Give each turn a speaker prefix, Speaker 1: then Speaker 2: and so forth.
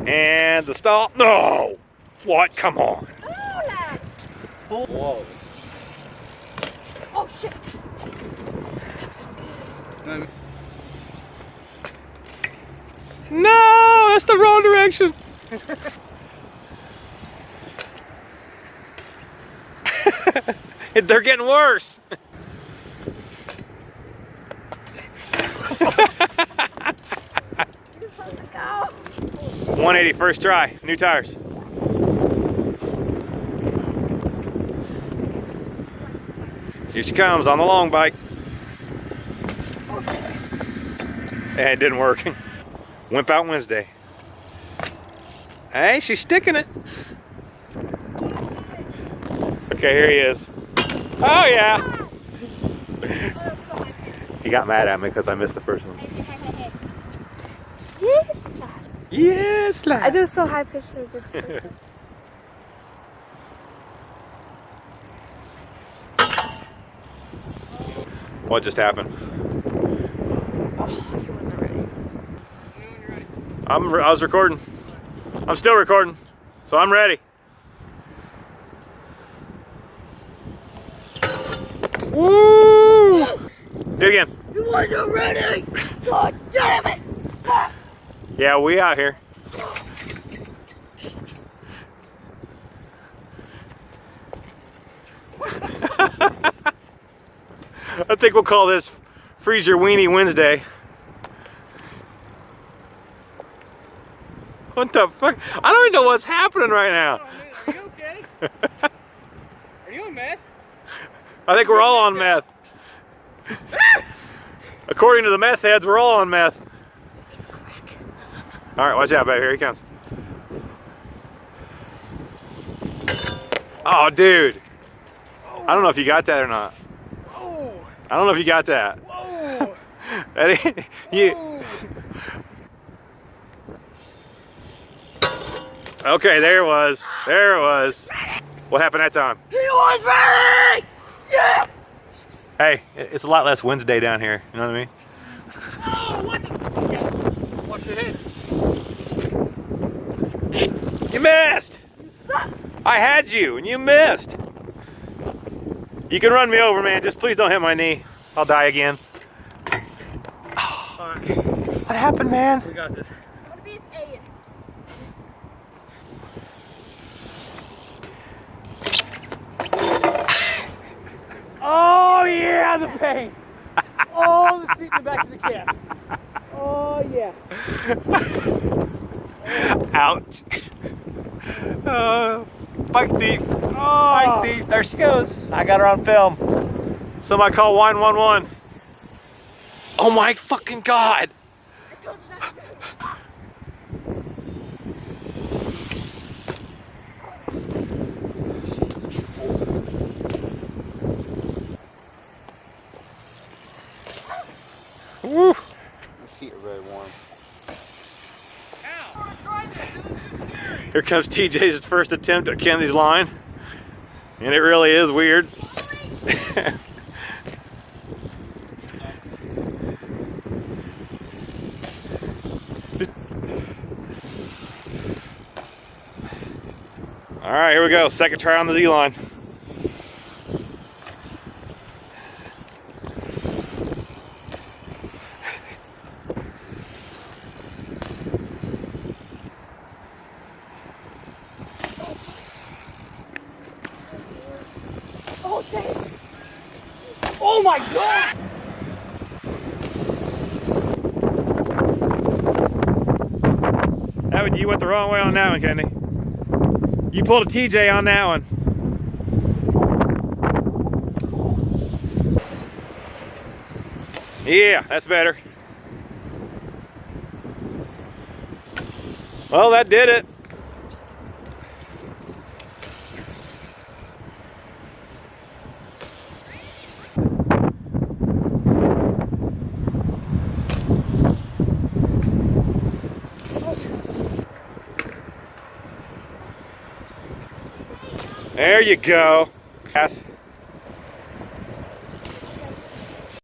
Speaker 1: And the stall. No! What? Come on.
Speaker 2: Whoa.
Speaker 3: Oh shit.
Speaker 1: No, that's the wrong direction. They're getting worse. 180 first try, new tires. Here she comes on the long bike. And it didn't work. Wimp out Wednesday. Hey, she's sticking it. Okay, here he is. Oh yeah. He got mad at me because I missed the first one.
Speaker 3: Yes,
Speaker 1: Yes, lad.
Speaker 3: I do so high pitched.
Speaker 1: What just happened?
Speaker 3: Oh, he wasn't ready.
Speaker 1: I was recording. I'm still recording, so I'm ready. Woo! Do it again.
Speaker 3: You wasn't ready. God damn it!
Speaker 1: Yeah, we out here. I think we'll call this Freeze Your Weenie Wednesday. What the fuck? I don't even know what's happening right now.
Speaker 2: Are you okay? Are you on meth?
Speaker 1: I think we're all on meth. According to the meth heads, we're all on meth. All right, watch out, baby. Here he comes. Oh, dude. I don't know if you got that or not. I don't know if you got that.
Speaker 2: Whoa!
Speaker 1: Okay, there it was. There it was. What happened that time?
Speaker 3: He was ready. Yeah.
Speaker 1: Hey, it's a lot less Wednesday down here. You know what I mean?
Speaker 2: Oh, what the? Yeah. Watch your head.
Speaker 1: You missed.
Speaker 3: You suck.
Speaker 1: I had you, and you missed. You can run me over, man. Just please don't hit my knee. I'll die again.
Speaker 2: All right.
Speaker 1: What happened, man?
Speaker 2: We got this.
Speaker 3: What be his aid?
Speaker 2: Oh yeah, the pain. Oh, the seat in the back of the cab. Oh yeah.
Speaker 1: Ouch. Bike thief. Bike thief. There she goes. I got her on film. Somebody call 911. Oh my fucking God.
Speaker 3: I told you not to.
Speaker 1: Woo.
Speaker 2: My feet are very warm. Ow!
Speaker 1: Here comes TJ's first attempt at Kenzie's line. And it really is weird. All right, here we go. Second try on the Z line.
Speaker 3: Oh damn!
Speaker 2: Oh my God!
Speaker 1: That one, you went the wrong way on that one, Kenny. You pulled a TJ on that one. Yeah, that's better. Well, that did it. There you go. Pass.